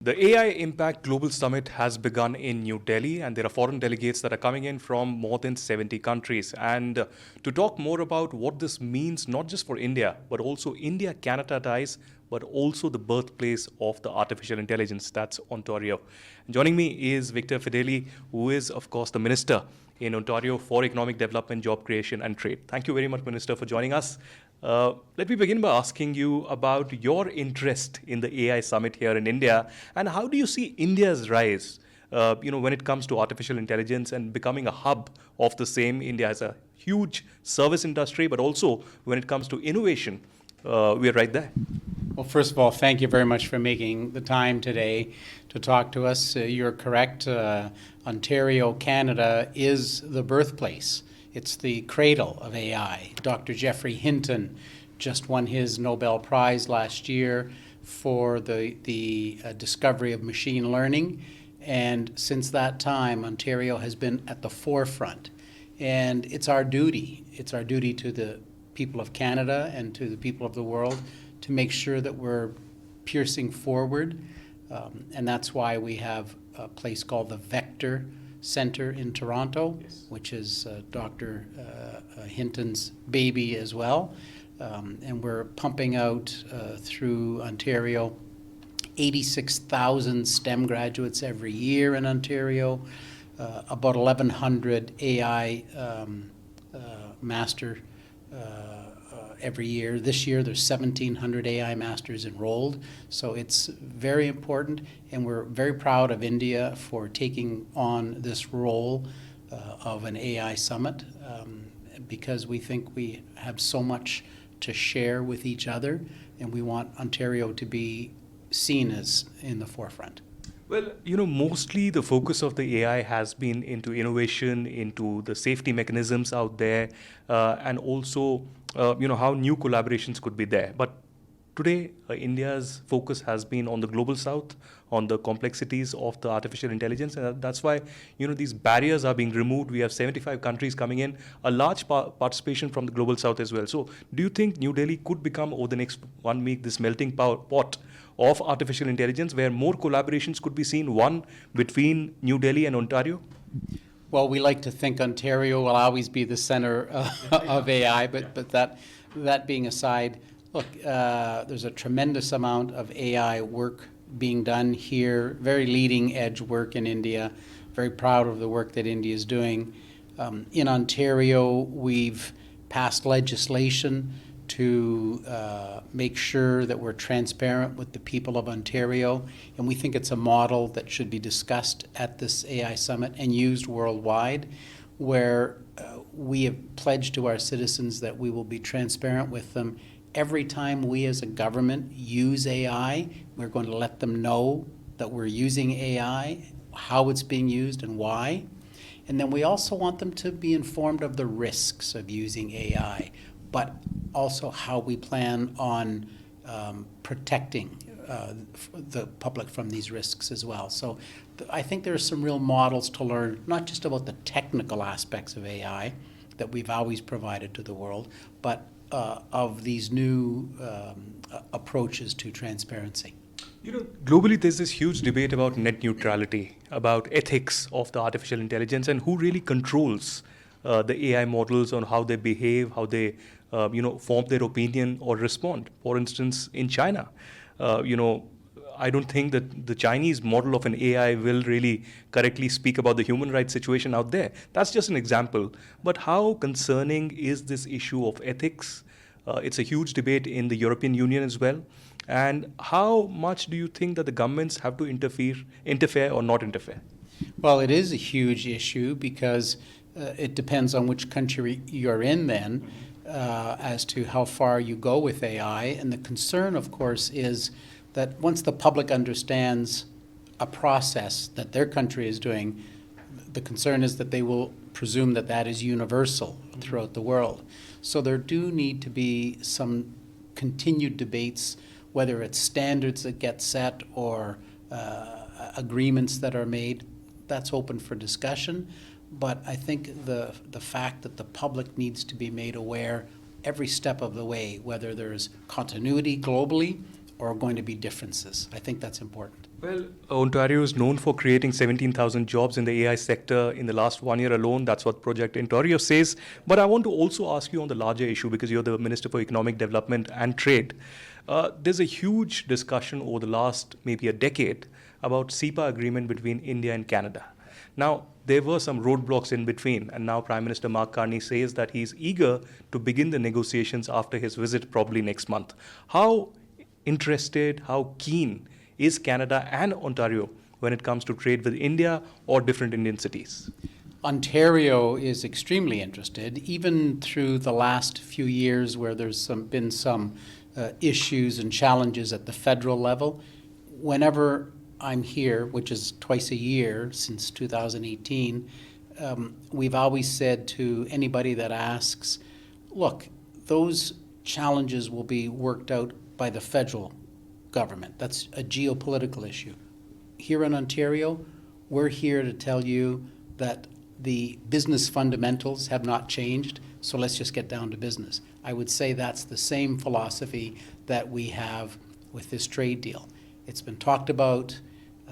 The AI Impact Global Summit has begun in New Delhi, and there are foreign delegates that are coming in from more than 70 countries. And to talk more about what this means, not just for India, but also India-Canada ties, but also the birthplace of the artificial intelligence, that's Ontario. Joining me is Victor Fedeli, who is, of course, the Minister in Ontario for Economic Development, Job Creation and Trade. Thank you very much, Minister, for joining us. Let me begin by asking you about your interest in the AI Summit here in India, and how do you see India's rise, when it comes to artificial intelligence and becoming a hub of the same. India has a huge service industry, but also when it comes to innovation, we're right there. Well, first of all, thank you very much for making the time today to talk to us. You're correct. Ontario, Canada is the birthplace. It's the cradle of AI. Dr. Geoffrey Hinton just won his Nobel Prize last year for the discovery of machine learning. And since that time, Ontario has been at the forefront. And it's our duty. It's our duty to the people of Canada and to the people of the world to make sure that we're piercing forward. And that's why we have a place called the Vector Center in Toronto, yes, which is Dr. Hinton's baby as well. And we're pumping out through Ontario 86,000 STEM graduates every year in Ontario, about 1,100 AI master every year. This year there's 1,700 AI masters enrolled, so it's very important, and we're very proud of India for taking on this role of an AI summit because we think we have so much to share with each other, and we want Ontario to be seen as in the forefront. Well, mostly the focus of the AI has been into innovation, into the safety mechanisms out there, and also, how new collaborations could be there. But today, India's focus has been on the global south, on the complexities of the artificial intelligence, and that's why, these barriers are being removed. We have 75 countries coming in, a large participation from the global south as well. So do you think New Delhi could become, over the next 1 week, this melting pot of artificial intelligence, where more collaborations could be seen, one between New Delhi and Ontario? Well, we like to think Ontario will always be the center of AI, but that being aside, look, there's a tremendous amount of AI work being done here, very leading edge work in India. Very proud of the work that India is doing. In Ontario, we've passed legislation to make sure that we're transparent with the people of Ontario, and we think it's a model that should be discussed at this AI Summit and used worldwide, where we have pledged to our citizens that we will be transparent with them. Every time we as a government use AI, we're going to let them know that we're using AI, how it's being used and why. And then we also want them to be informed of the risks of using AI, but also how we plan on protecting the public from these risks as well. So I think there are some real models to learn, not just about the technical aspects of AI that we've always provided to the world, but of these new approaches to transparency. Globally, there's this huge debate about net neutrality, about ethics of the artificial intelligence, and who really controls the AI models on how they behave, how they form their opinion or respond. For instance, in China, I don't think that the Chinese model of an AI will really correctly speak about the human rights situation out there. That's just an example. But how concerning is this issue of ethics? It's a huge debate in the European Union as well. And how much do you think that the governments have to interfere or not interfere? Well, it is a huge issue because it depends on which country you're in then as to how far you go with AI. And the concern, of course, is that once the public understands a process that their country is doing, the concern is that they will presume that that is universal throughout the world. So there do need to be some continued debates, whether it's standards that get set or agreements that are made. That's open for discussion. But I think the fact that the public needs to be made aware every step of the way, whether there's continuity globally or going to be differences. I think that's important. Well, Ontario is known for creating 17,000 jobs in the AI sector in the last 1 year alone. That's what Project Ontario says. But I want to also ask you on the larger issue, because you're the Minister for Economic Development and Trade. There's a huge discussion over the last maybe a decade about CEPA agreement between India and Canada. Now, there were some roadblocks in between, and now Prime Minister Mark Carney says that he's eager to begin the negotiations after his visit probably next month. How interested, how keen is Canada and Ontario when it comes to trade with India or different Indian cities? Ontario is extremely interested, even through the last few years where there's been some issues and challenges at the federal level. Whenever I'm here, which is twice a year since 2018, we've always said to anybody that asks, look, those challenges will be worked out by the federal government. That's a geopolitical issue. Here in Ontario, we're here to tell you that the business fundamentals have not changed, so let's just get down to business. I would say that's the same philosophy that we have with this trade deal. It's been talked about.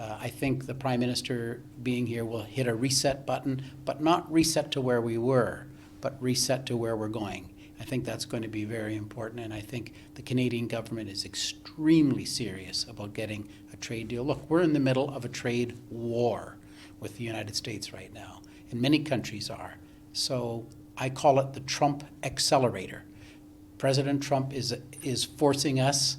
I think the Prime Minister being here will hit a reset button, but not reset to where we were, but reset to where we're going. I think that's going to be very important, and I think the Canadian government is extremely serious about getting a trade deal. Look, we're in the middle of a trade war with the United States right now, and many countries are. So I call it the Trump accelerator. President Trump is forcing us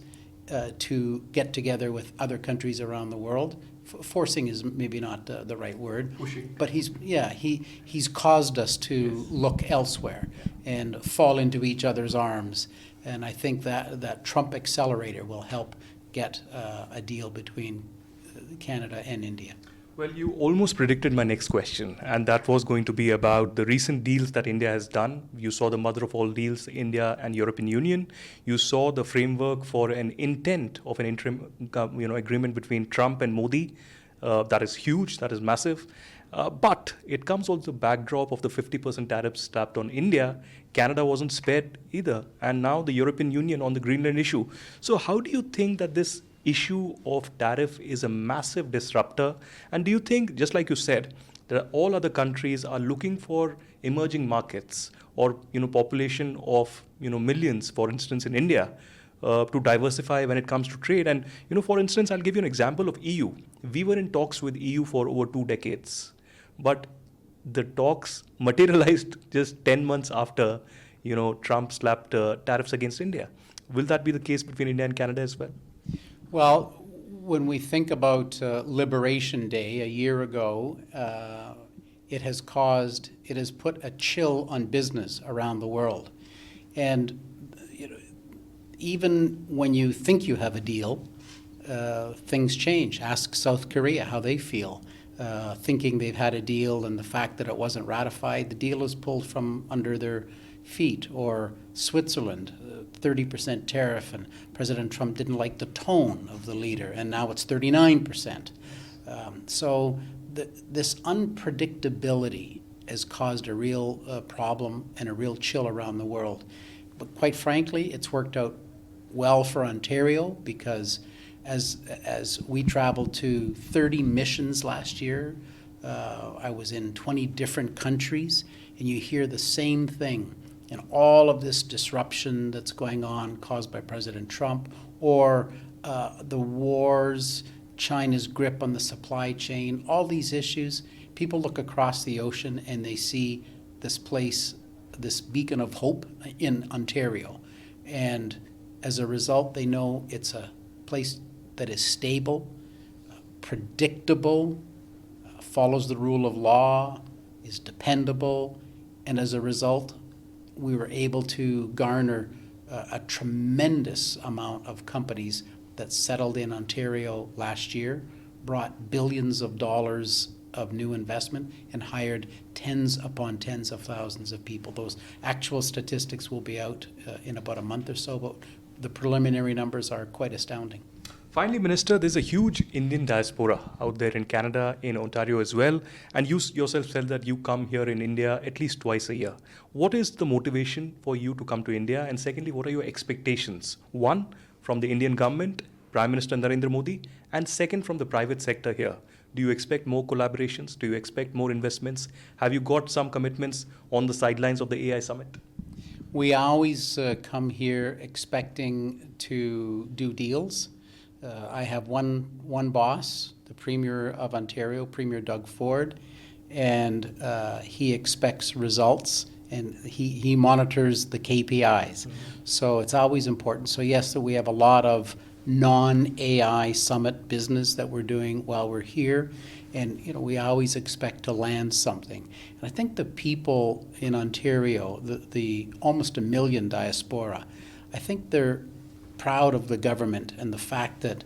to get together with other countries around the world. Forcing is maybe not the right word. Pushing. But he's caused us to look elsewhere and fall into each other's arms. And I think that Trump accelerator will help get a deal between Canada and India. Well, you almost predicted my next question, and that was going to be about the recent deals that India has done. You saw the mother of all deals, India and European Union. You saw the framework for an intent of an interim agreement between Trump and Modi. That is huge, that is massive. But it comes also the backdrop of the 50% tariffs slapped on India. Canada wasn't spared either. And now the European Union on the Greenland issue. So how do you think that this issue of tariff is a massive disruptor? And do you think, just like you said, that all other countries are looking for emerging markets or population of millions, for instance, in India, to diversify when it comes to trade? And for instance, I'll give you an example of EU. We were in talks with EU for over 2 decades, but the talks materialized just 10 months after Trump slapped tariffs against India. Will that be the case between India and Canada as well? Well, when we think about Liberation Day a year ago, it has put a chill on business around the world. And even when you think you have a deal, things change. Ask South Korea how they feel, thinking they've had a deal, and the fact that it wasn't ratified, the deal is pulled from under their feet. Or Switzerland, 30% tariff, and President Trump didn't like the tone of the leader, and now it's 39%. So this unpredictability has caused a real problem and a real chill around the world. But quite frankly, it's worked out well for Ontario, because as we traveled to 30 missions last year, I was in 20 different countries, and you hear the same thing. And all of this disruption that's going on caused by President Trump, or the wars, China's grip on the supply chain, all these issues, people look across the ocean and they see this place, this beacon of hope in Ontario. And as a result, they know it's a place that is stable, predictable, follows the rule of law, is dependable, and as a result, we were able to garner a tremendous amount of companies that settled in Ontario last year, brought billions of dollars of new investment, and hired tens upon tens of thousands of people. Those actual statistics will be out in about a month or so, but the preliminary numbers are quite astounding. Finally, Minister, there's a huge Indian diaspora out there in Canada, in Ontario as well. And you yourself said that you come here in India at least twice a year. What is the motivation for you to come to India? And secondly, what are your expectations? One, from the Indian government, Prime Minister Narendra Modi, and second from the private sector here. Do you expect more collaborations? Do you expect more investments? Have you got some commitments on the sidelines of the AI summit? We always come here expecting to do deals. I have one boss, the Premier of Ontario, Premier Doug Ford, and he expects results, and he monitors the KPIs. So it's always important. So yes, so we have a lot of non-AI summit business that we're doing while we're here, and we always expect to land something. And I think the people in Ontario, the almost 1 million diaspora, I think they're proud of the government and the fact that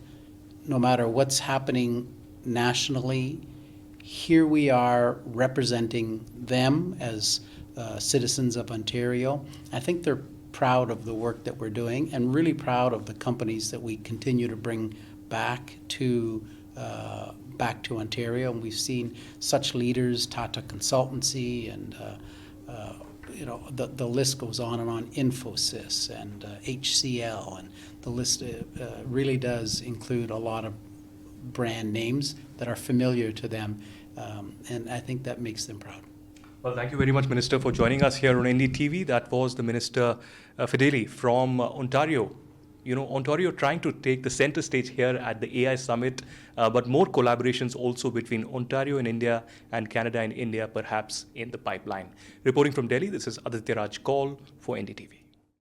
no matter what's happening nationally, here we are representing them as citizens of Ontario. I think they're proud of the work that we're doing and really proud of the companies that we continue to bring back to Ontario. And we've seen such leaders, Tata Consultancy, and the list goes on and on, Infosys and HCL, and the list really does include a lot of brand names that are familiar to them, and I think that makes them proud. Well, thank you very much, Minister, for joining us here on NDTV. That was the Minister Fedeli from Ontario. Ontario trying to take the center stage here at the AI Summit, but more collaborations also between Ontario and India and Canada and India perhaps in the pipeline. Reporting from Delhi, this is Aditya Kaul for NDTV.